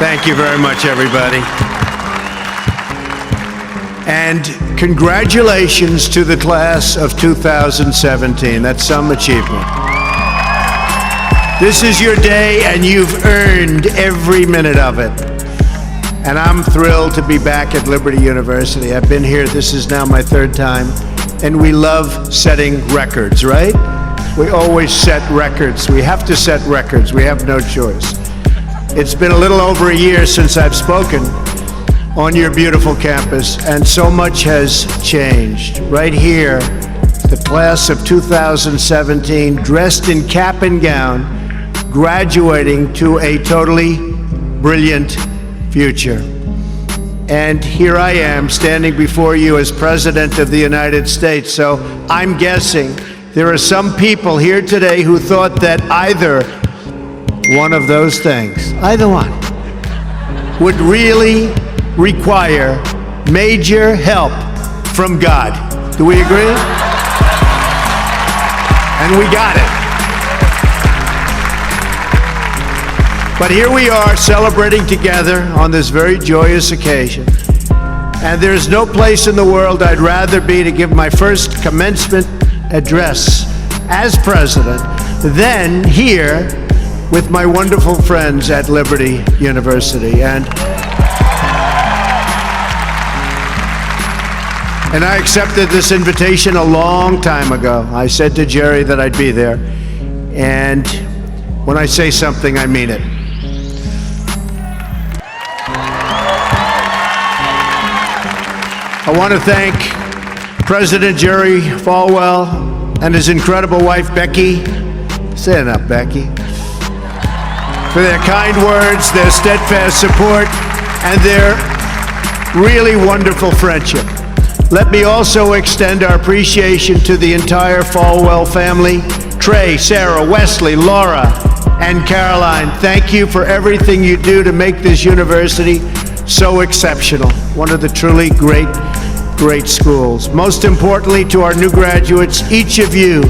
Thank you very much, everybody. And congratulations to the class of 2017. That's some achievement. This is your day, and you've earned every minute of it. And I'm thrilled to be back at Liberty University. I've been here, this is now my third time, and we love setting records, right? We always set records. We have to set records. We have no choice. It's been a little over a year since I've spoken on your beautiful campus, and so much has changed. Right here, the class of 2017, dressed in cap and gown, graduating to a totally brilliant future. And here I am, standing before you as President of the United States. So I'm guessing there are some people here today who thought that either one of those things, either one, would really require major help from God. Do we agree? And we got it. But here we are celebrating together on this very joyous occasion. And there's no place in the world I'd rather be to give my first commencement address as president than here with my wonderful friends at Liberty University. And I accepted this invitation a long time ago. I said to Jerry that I'd be there. And when I say something, I mean it. I want to thank President Jerry Falwell and his incredible wife, Becky. Say it up, Becky. For their kind words, their steadfast support, and their really wonderful friendship. Let me also extend our appreciation to the entire Falwell family, Trey, Sarah, Wesley, Laura, and Caroline. Thank you for everything you do to make this university so exceptional. One of the truly great schools. Most importantly, to our new graduates, each of you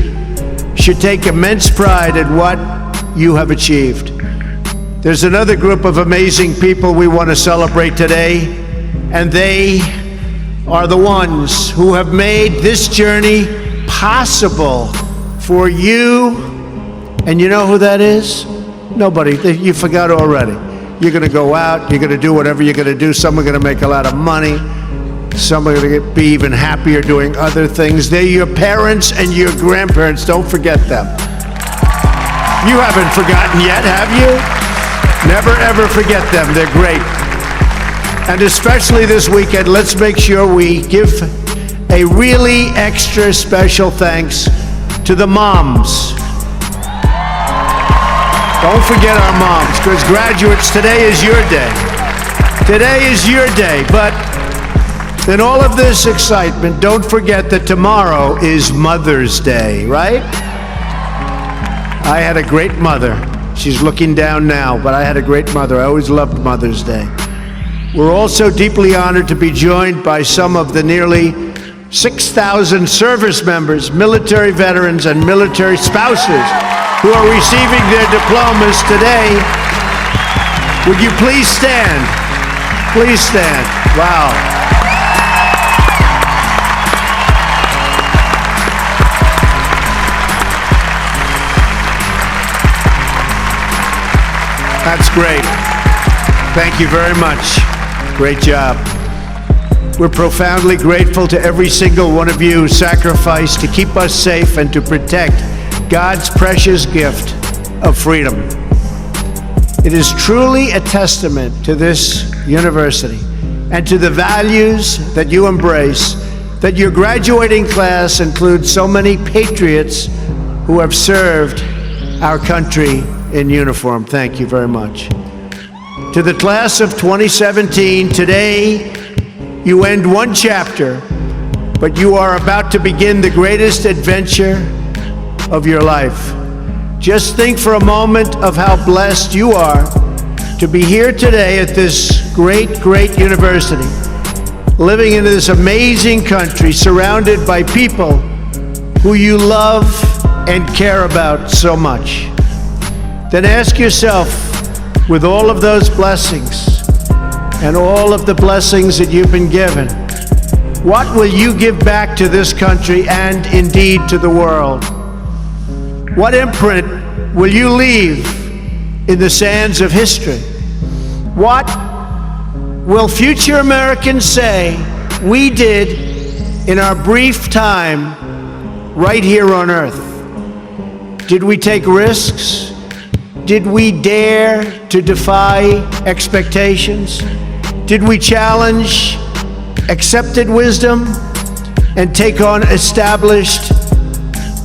should take immense pride in what you have achieved. There's another group of amazing people we want to celebrate today, and they are the ones who have made this journey possible for you. And you know who that is? Nobody. You forgot already. You're going to go out, you're going to do whatever you're going to do. Some are going to make a lot of money. Some are going to be even happier doing other things. They're your parents and your grandparents. Don't forget them. You haven't forgotten yet, have you? Never ever forget them. They're great. And especially this weekend, let's make sure we give a really extra special thanks to the moms. Don't forget our moms, because graduates, today is your day. Today is your day. But in all of this excitement, don't forget that tomorrow is Mother's Day, right? I had a great mother. She's looking down now, but I had a great mother. I always loved Mother's Day. We're also deeply honored to be joined by some of the nearly 6,000 service members, military veterans, and military spouses who are receiving their diplomas today. Would you please stand? Please stand. Wow. That's great. Thank you very much. Great job. We're profoundly grateful to every single one of you who sacrificed to keep us safe and to protect God's precious gift of freedom. It is truly a testament to this university and to the values that you embrace that your graduating class includes so many patriots who have served our country in uniform. Thank you very much. To the class of 2017, today you end one chapter, but you are about to begin the greatest adventure of your life. Just think for a moment of how blessed you are to be here today at this great university, living in this amazing country, surrounded by people who you love and care about so much. Then ask yourself, with all of those blessings and all of the blessings that you've been given, what will you give back to this country and indeed to the world? What imprint will you leave in the sands of history? What will future Americans say we did in our brief time right here on earth? Did we take risks? Did we dare to defy expectations? Did we challenge accepted wisdom and take on established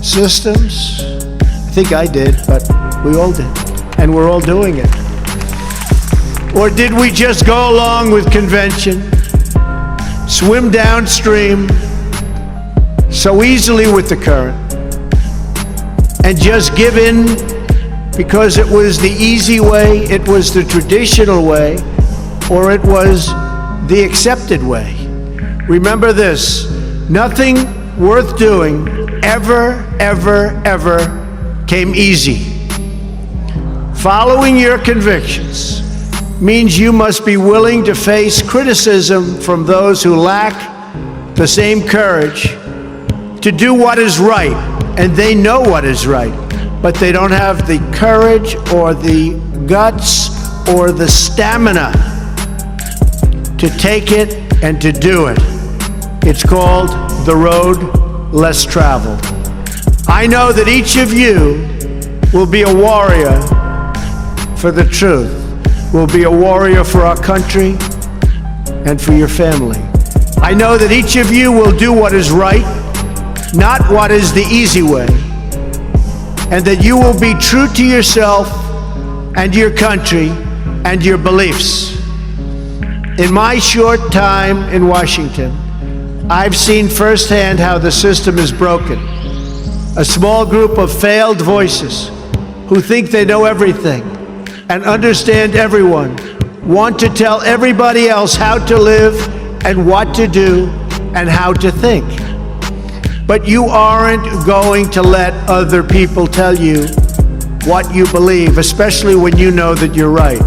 systems? I think I did, but we all did, and we're all doing it. Or did we just go along with convention, swim downstream so easily with the current, and just give in because it was the easy way, it was the traditional way, or it was the accepted way? Remember this: nothing worth doing ever came easy. Following your convictions means you must be willing to face criticism from those who lack the same courage to do what is right, and they know what is right, but they don't have the courage or the guts or the stamina to take it and to do it. It's called the road less traveled. I know that each of you will be a warrior for the truth, will be a warrior for our country and for your family. I know that each of you will do what is right, not what is the easy way, and that you will be true to yourself and your country and your beliefs. In my short time in Washington, I've seen firsthand how the system is broken. A small group of failed voices who think they know everything and understand everyone want to tell everybody else how to live and what to do and how to think. But you aren't going to let other people tell you what you believe, especially when you know that you're right.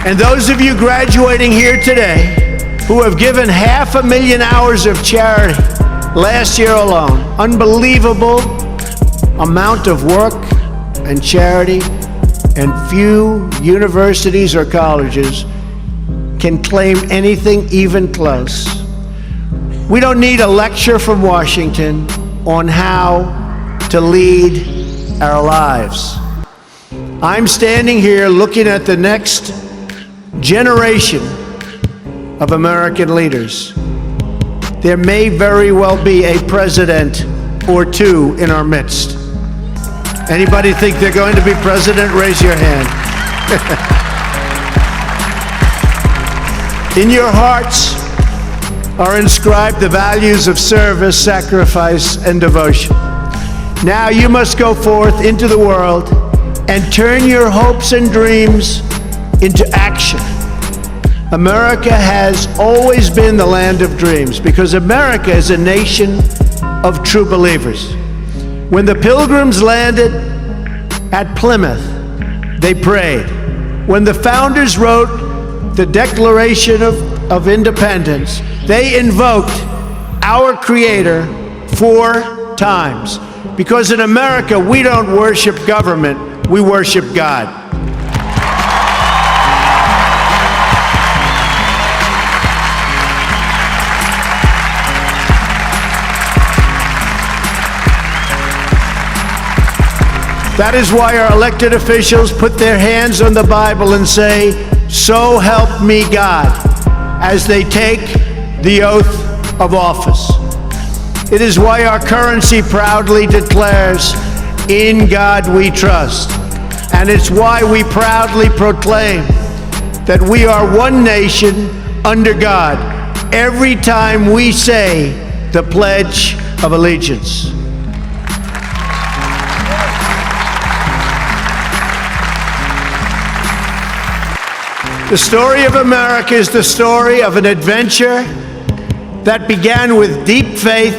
And those of you graduating here today who have given 500,000 hours of charity last year alone, unbelievable amount of work and charity, and few universities or colleges can claim anything even close. We don't need a lecture from Washington on how to lead our lives. I'm standing here looking at the next generation of American leaders. There may very well be a president or two in our midst. Anybody think they're going to be president? Raise your hand. In your hearts are inscribed the values of service, sacrifice, and devotion. Now you must go forth into the world and turn your hopes and dreams into action. America has always been the land of dreams because America is a nation of true believers. When the Pilgrims landed at Plymouth, they prayed. When the founders wrote the Declaration of Independence, they invoked our Creator 4 times. Because in America, we don't worship government, we worship God. That is why our elected officials put their hands on the Bible and say, "So help me God," as they take the oath of office. It is why our currency proudly declares, "In God we trust." And it's why we proudly proclaim that we are one nation under God every time we say the Pledge of Allegiance. The story of America is the story of an adventure that began with deep faith,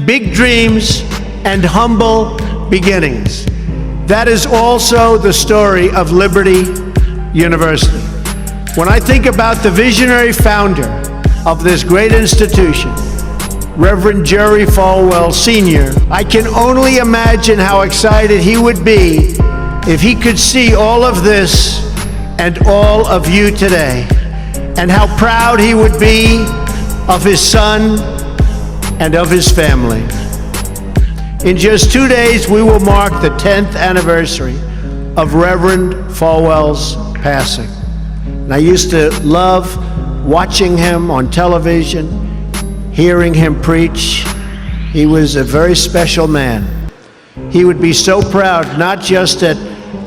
big dreams and humble beginnings. That is also the story of Liberty University. When I think about the visionary founder of this great institution, Reverend Jerry Falwell Sr., I can only imagine how excited he would be if he could see all of this and all of you today, and how proud he would be of his son and of his family. In just 2 days, we will mark the 10th anniversary of Reverend Falwell's passing. And I used to love watching him on television, hearing him preach. He was a very special man. He would be so proud, not just at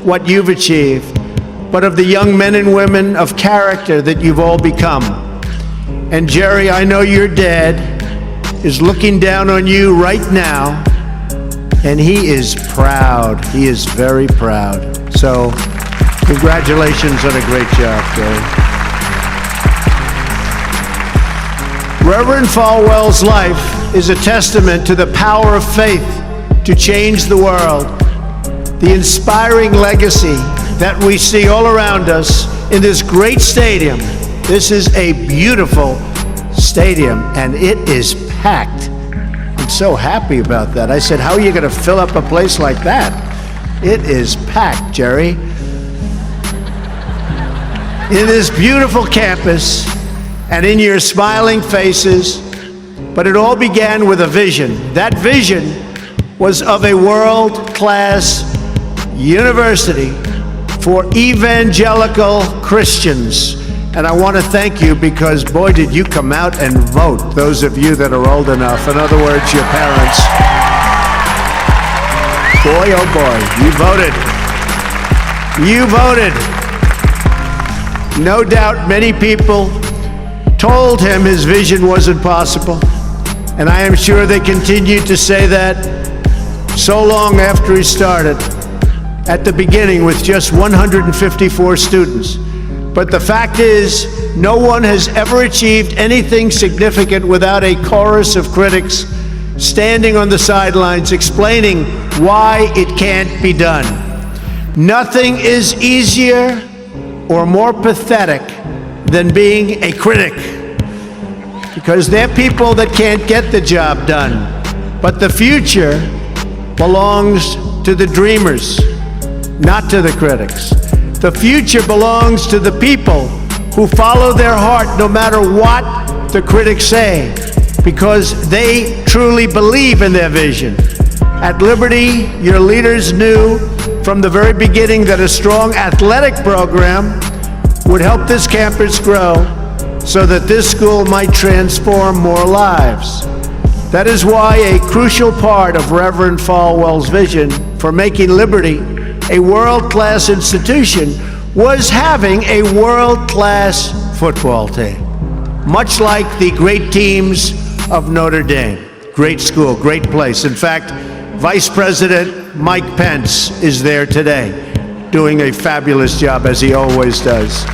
what you've achieved, but of the young men and women of character that you've all become. And Jerry, I know your dad is looking down on you right now, and he is proud. He is very proud. So, congratulations on a great job, Jerry. Reverend Falwell's life is a testament to the power of faith to change the world. The inspiring legacy that we see all around us in this great stadium. This is a beautiful stadium, and it is packed. I'm so happy about that. I said, how are you going to fill up a place like that? It is packed, Jerry. In this beautiful campus, and in your smiling faces, but it all began with a vision. That vision was of a world-class university for evangelical Christians. And I want to thank you because, boy, did you come out and vote, those of you that are old enough. In other words, your parents. Boy, oh boy, you voted. You voted. No doubt many people told him his vision wasn't possible. And I am sure they continued to say that so long after he started. At the beginning with just 154 students. But the fact is, no one has ever achieved anything significant without a chorus of critics standing on the sidelines explaining why it can't be done. Nothing is easier or more pathetic than being a critic, because they're people that can't get the job done. But the future belongs to the dreamers, not to the critics. The future belongs to the people who follow their heart no matter what the critics say, because they truly believe in their vision. At Liberty, your leaders knew from the very beginning that a strong athletic program would help this campus grow so that this school might transform more lives. That is why a crucial part of Reverend Falwell's vision for making Liberty a world-class institution was having a world-class football team, much like the great teams of Notre Dame. Great school, great place. In fact, Vice President Mike Pence is there today, doing a fabulous job, as he always does.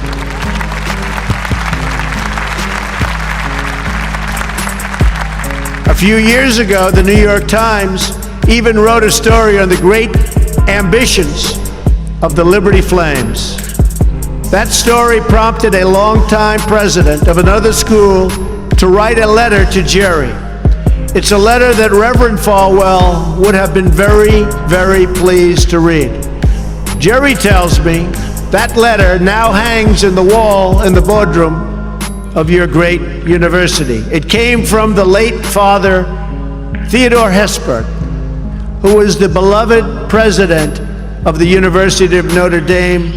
A few years ago, the New York Times even wrote a story on the great ambitions of the Liberty Flames. That story prompted a longtime president of another school to write a letter to Jerry. It's a letter that Reverend Falwell would have been very, very pleased to read. Jerry tells me that letter now hangs in the wall in the boardroom of your great university. It came from the late Father Theodore Hesburgh, who was the beloved president of the University of Notre Dame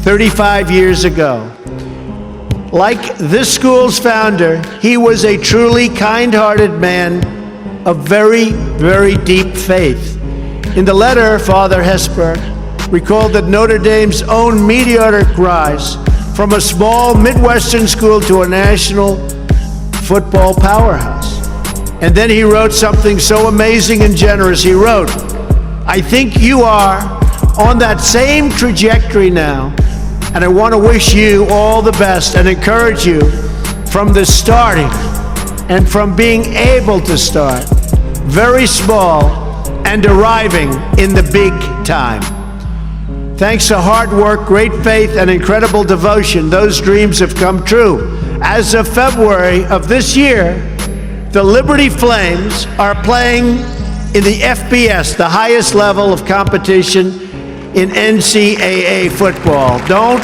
35 years ago. Like this school's founder, he was a truly kind-hearted man of very, very deep faith. In the letter, Father Hesburgh recalled that Notre Dame's own meteoric rise from a small Midwestern school to a national football powerhouse. And then he wrote something so amazing and generous. He wrote, "I think you are on that same trajectory now, and I want to wish you all the best and encourage you from the starting and from being able to start. very small, and arriving in the big time. Thanks to hard work, great faith, and incredible devotion, those dreams have come true. As of February of this year, the Liberty Flames are playing in the FBS, the highest level of competition in NCAA football. Don't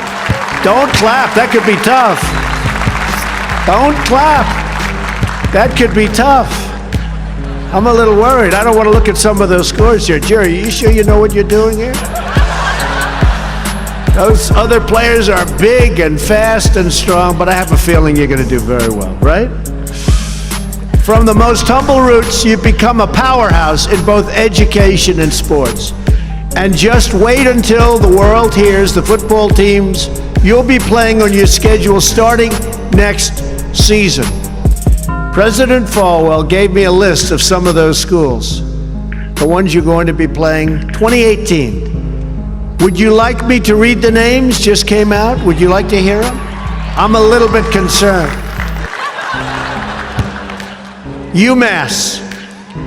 clap, that could be tough. Don't clap, that could be tough. I'm a little worried. I don't want to look at some of those scores here. Jerry, you sure you know what you're doing here? Those other players are big and fast and strong, but I have a feeling you're going to do very well, right? From the most humble roots, you've become a powerhouse in both education and sports. And just wait until the world hears the football teams you'll be playing on your schedule starting next season. President Falwell gave me a list of some of those schools, the ones you're going to be playing 2018. Would you like me to read the names? Just came out. Would you like to hear them? I'm a little bit concerned. UMass,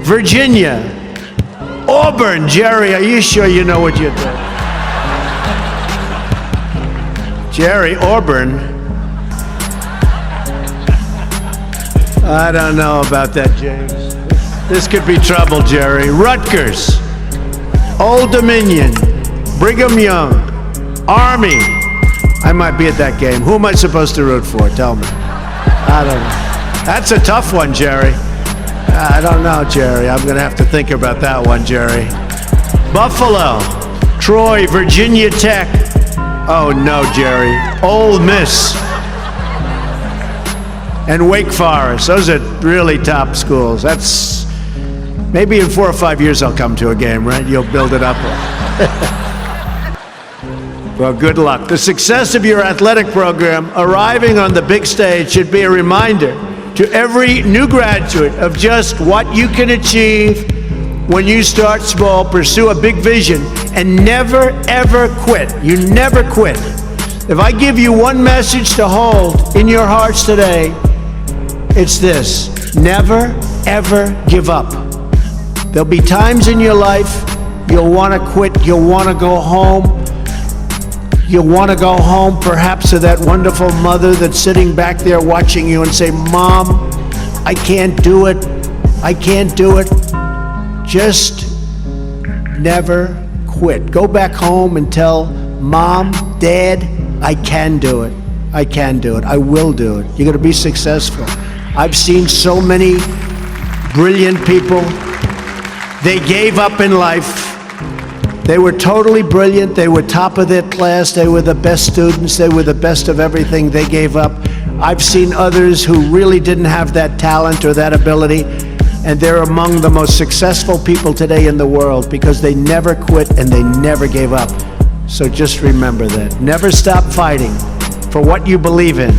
Virginia, Auburn. Jerry, are you sure you know what you're doing? Jerry, Auburn. I don't know about that, James. This could be trouble, Jerry. Rutgers, Old Dominion, Brigham Young, Army. I might be at that game. Who am I supposed to root for? Tell me. I don't know. That's a tough one, Jerry. I don't know, Jerry. I'm going to have to think about that one, Jerry. Buffalo, Troy, Virginia Tech. Oh, no, Jerry. Ole Miss. And Wake Forest. Those are really top schools. That's maybe in 4 or 5 years I'll come to a game, right? You'll build it up. Well, good luck. The success of your athletic program arriving on the big stage should be a reminder to every new graduate of just what you can achieve when you start small, pursue a big vision, and never, ever quit. You never quit. If I give you one message to hold in your hearts today, it's this: never, ever give up. There'll be times in your life you'll want to quit, you'll want to go home. You'll want to go home perhaps to that wonderful mother that's sitting back there watching you and say, Mom, I can't do it. I can't do it. Just never quit. Go back home and tell Mom, Dad, I can do it. I can do it. I will do it. You're going to be successful. I've seen so many brilliant people. They gave up in life. They were totally brilliant. They were top of their class. They were the best students. They were the best of everything. They gave up. I've seen others who really didn't have that talent or that ability, and they're among the most successful people today in the world because they never quit and they never gave up. So just remember that. Never stop fighting for what you believe in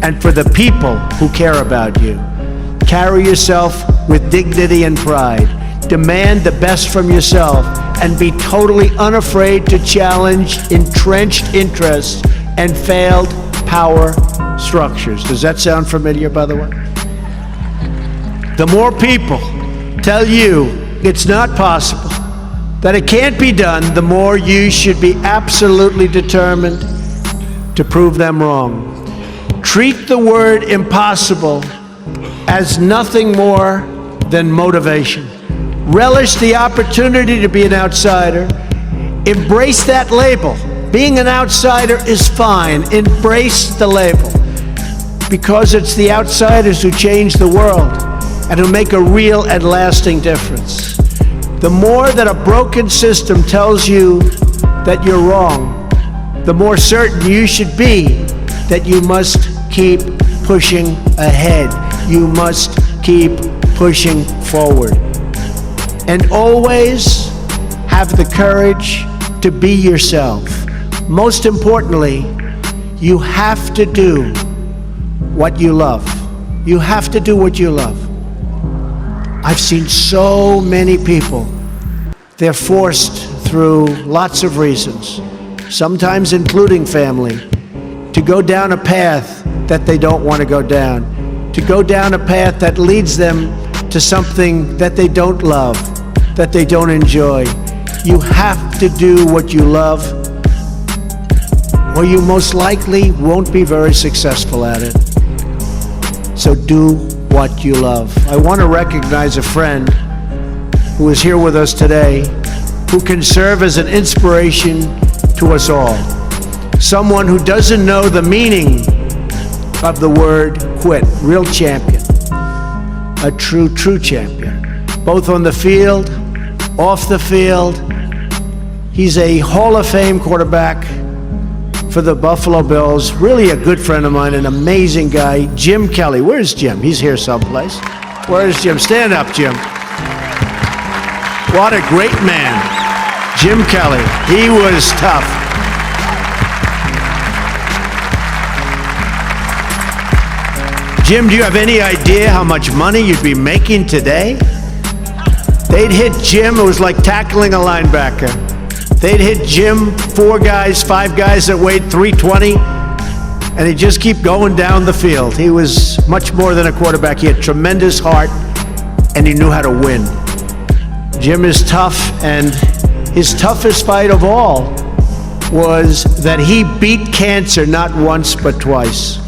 and for the people who care about you. Carry yourself with dignity and pride. Demand the best from yourself and be totally unafraid to challenge entrenched interests and failed power structures. Does that sound familiar, by the way? The more people tell you it's not possible, that it can't be done, the more you should be absolutely determined to prove them wrong. Treat the word impossible as nothing more than motivation. Relish the opportunity to be an outsider. Embrace that label. Being an outsider is fine. Embrace the label, because it's the outsiders who change the world and who make a real and lasting difference. The more that a broken system tells you that you're wrong, the more certain you should be that you must keep pushing ahead. You must keep pushing forward. And always have the courage to be yourself. Most importantly, you have to do what you love. You have to do what you love. I've seen so many people, they're forced through lots of reasons, sometimes including family, to go down a path that they don't want to go down, to go down a path that leads them to something that they don't love, that they don't enjoy. You have to do what you love, or you most likely won't be very successful at it. So do what you love. I want to recognize a friend who is here with us today, who can serve as an inspiration to us all. Someone who doesn't know the meaning of the word quit. Real champion. A true champion. Both on the field, off the field. He's a Hall of Fame quarterback for the Buffalo Bills. Really a good friend of mine, an amazing guy. Jim Kelly. Where's Jim? He's here someplace. Where's Jim? Stand up, Jim. What a great man. Jim Kelly. He was tough. Jim, do you have any idea how much money you'd be making today? They'd hit Jim, it was like tackling a linebacker. They'd hit Jim, 4 guys, 5 guys that weighed 320, and he'd just keep going down the field. He was much more than a quarterback. He had tremendous heart, and he knew how to win. Jim is tough, and his toughest fight of all was that he beat cancer not once but twice.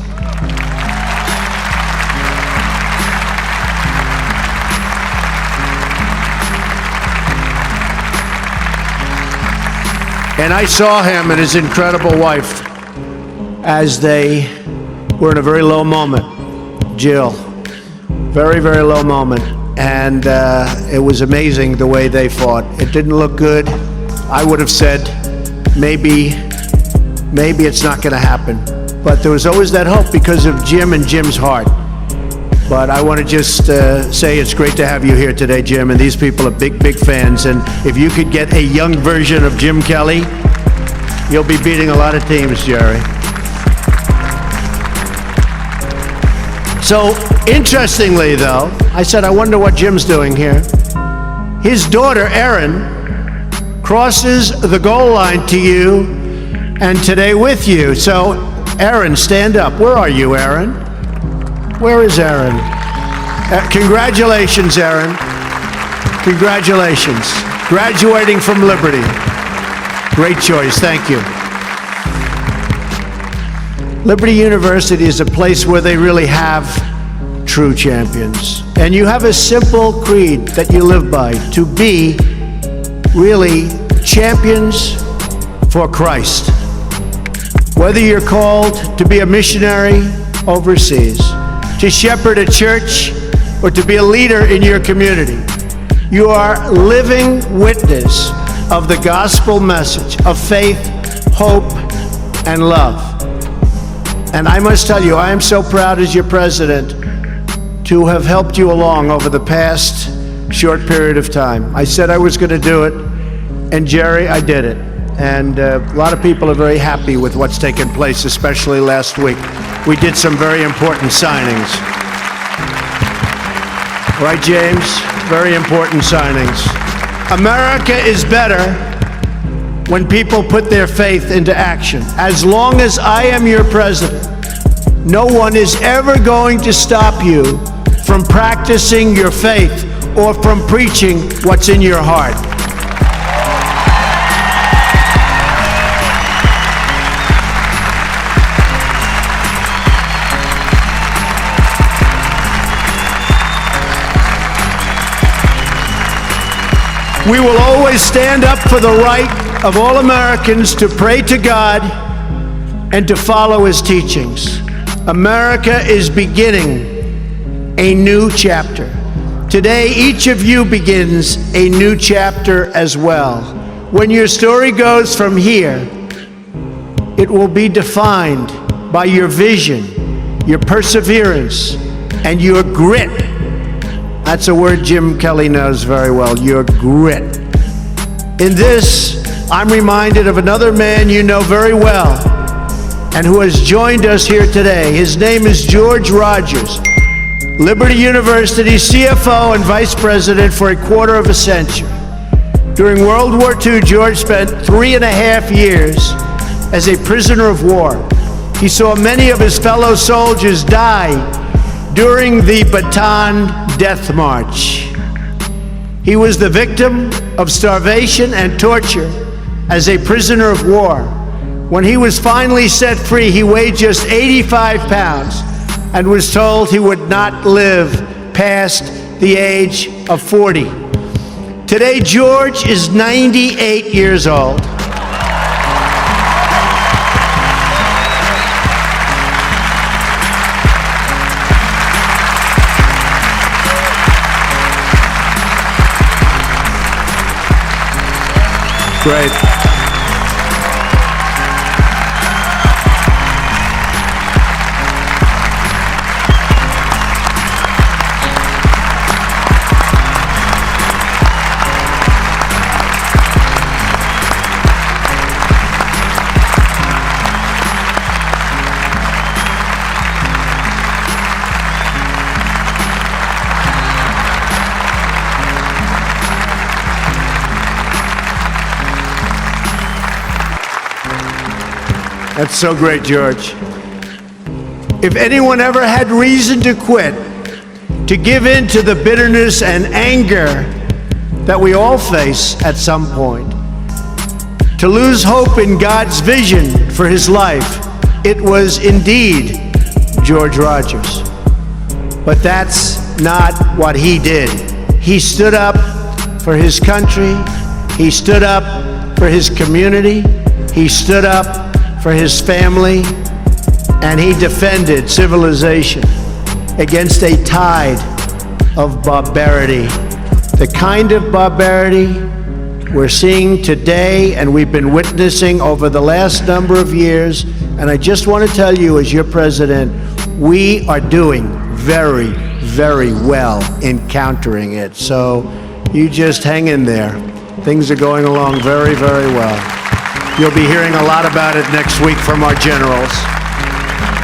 And I saw him and his incredible wife as they were in a very low moment. Jill, very, very low moment. And it was amazing the way they fought. It didn't look good. I would have said, maybe it's not going to happen. But there was always that hope because of Jim and Jim's heart. But I want to just say it's great to have you here today, Jim, and these people are big fans. And if you could get a young version of Jim Kelly, you'll be beating a lot of teams, Jerry. So, interestingly, though, I said, I wonder what Jim's doing here. His daughter, Erin, crosses the goal line to you and today with you. So, Erin, stand up. Where are you, Erin? Where is Erin? Congratulations, Erin. Congratulations. Graduating from Liberty. Great choice. Thank you. Liberty University is a place where they really have true champions. And you have a simple creed that you live by, to be really champions for Christ. Whether you're called to be a missionary overseas, to shepherd a church, or to be a leader in your community, you are living witness of the gospel message of faith, hope, and love. And I must tell you, I am so proud as your president to have helped you along over the past short period of time. I said I was going to do it, and Jerry, I did it. And a lot of people are very happy with what's taken place, especially last week. We did some very important signings. Right, James? Very important signings. America is better when people put their faith into action. As long as I am your president, no one is ever going to stop you from practicing your faith or from preaching what's in your heart. We will always stand up for the right of all Americans to pray to God and to follow His teachings. America is beginning a new chapter. Today, each of you begins a new chapter as well. When your story goes from here, it will be defined by your vision, your perseverance, and your grit. That's a word Jim Kelly knows very well, your grit. In this, I'm reminded of another man you know very well and who has joined us here today. His name is George Rogers, Liberty University CFO and Vice President for a quarter of a century. During World War II, George spent 3.5 years as a prisoner of war. He saw many of his fellow soldiers die during the Bataan Death March. He was the victim of starvation and torture as a prisoner of war. When he was finally set free, he weighed just 85 pounds and was told he would not live past the age of 40. Today, George is 98 years old. Great. That's so great, George. If anyone ever had reason to quit, to give in to the bitterness and anger that we all face at some point, to lose hope in God's vision for his life, it was indeed George Rogers. But that's not what he did. He stood up for his country. He stood up for his community. He stood up for his family, and he defended civilization against a tide of barbarity. The kind of barbarity we're seeing today and we've been witnessing over the last number of years, and I just want to tell you, as your president, we are doing very, very well in countering it. So you just hang in there. Things are going along very, very well. You'll be hearing a lot about it next week from our generals.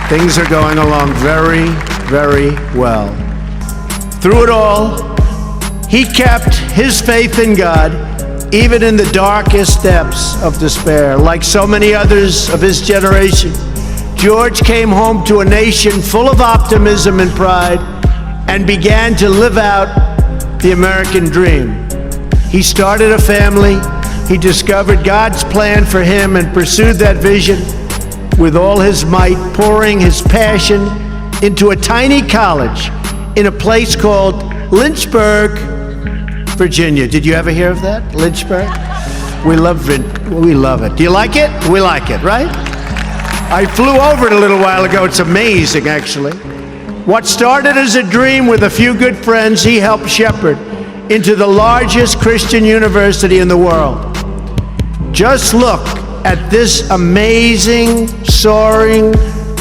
Things are going along very, very well. Through it all, he kept his faith in God, even in the darkest depths of despair. Like so many others of his generation, George came home to a nation full of optimism and pride and began to live out the American dream. He started a family. He discovered God's plan for him and pursued that vision with all his might, pouring his passion into a tiny college in a place called Lynchburg, Virginia. Did you ever hear of that? Lynchburg? We love it. Do you like it? We like it, right? I flew over it a little while ago. It's amazing, actually. What started as a dream with a few good friends, he helped shepherd into the largest Christian university in the world. Just look at this amazing, soaring,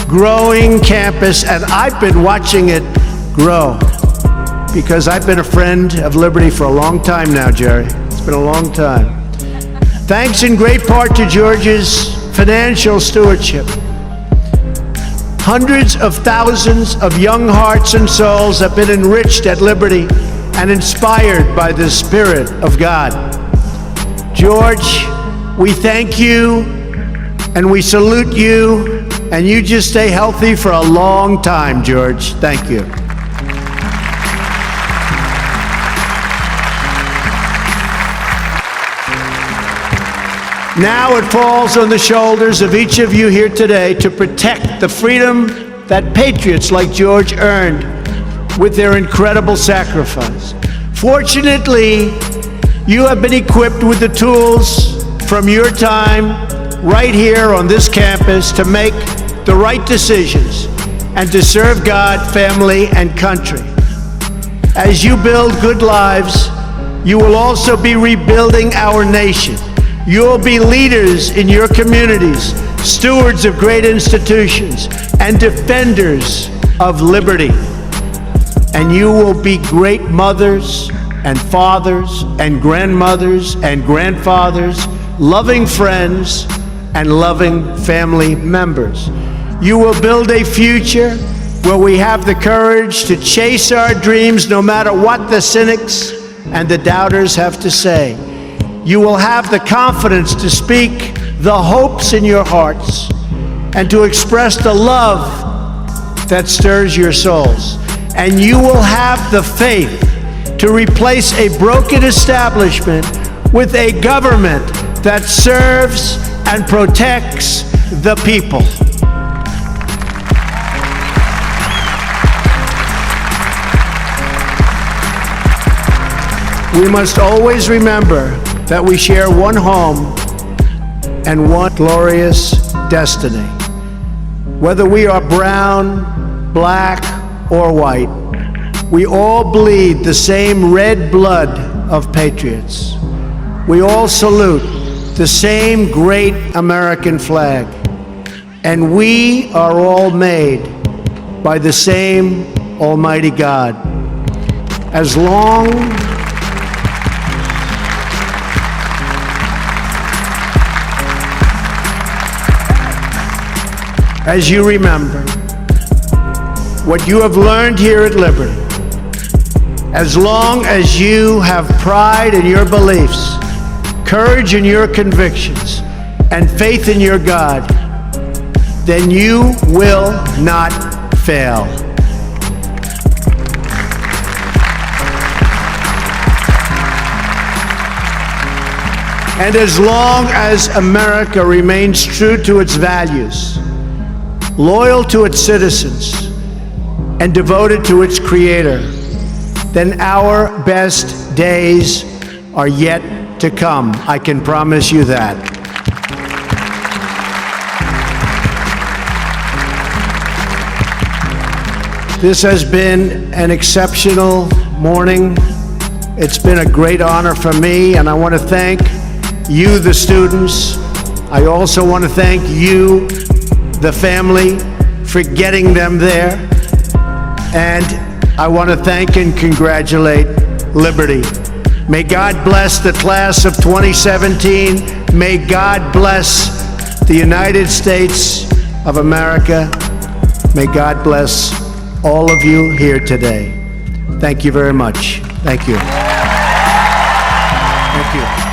growing campus, and I've been watching it grow because I've been a friend of Liberty for a long time now, Jerry. It's been a long time. Thanks in great part to George's financial stewardship. Hundreds of thousands of young hearts and souls have been enriched at Liberty and inspired by the Spirit of God. George, we thank you and we salute you, and you just stay healthy for a long time, George. Thank you. Now it falls on the shoulders of each of you here today to protect the freedom that patriots like George earned with their incredible sacrifice. Fortunately, you have been equipped with the tools from your time right here on this campus to make the right decisions and to serve God, family, and country. As you build good lives, you will also be rebuilding our nation. You'll be leaders in your communities, stewards of great institutions, and defenders of liberty. And you will be great mothers and fathers and grandmothers and grandfathers, loving friends and loving family members. You will build a future where we have the courage to chase our dreams no matter what the cynics and the doubters have to say. You will have the confidence to speak the hopes in your hearts and to express the love that stirs your souls. and you will have the faith to replace a broken establishment with a government that serves and protects the people. We must always remember that we share one home and one glorious destiny. Whether we are brown, black, or white, we all bleed the same red blood of patriots. We all salute the same great American flag. And we are all made by the same Almighty God. As long as you remember what you have learned here at Liberty, as long as you have pride in your beliefs, courage in your convictions, and faith in your God, then you will not fail. And as long as America remains true to its values, loyal to its citizens, and devoted to its Creator, then our best days are yet to come. I can promise you that. This has been an exceptional morning. It's been a great honor for me, and I want to thank you, the students. I also want to thank you, the family, for getting them there. And I want to thank and congratulate Liberty. May God bless the class of 2017. May God bless the United States of America. May God bless all of you here today. Thank you very much. Thank you. Thank you.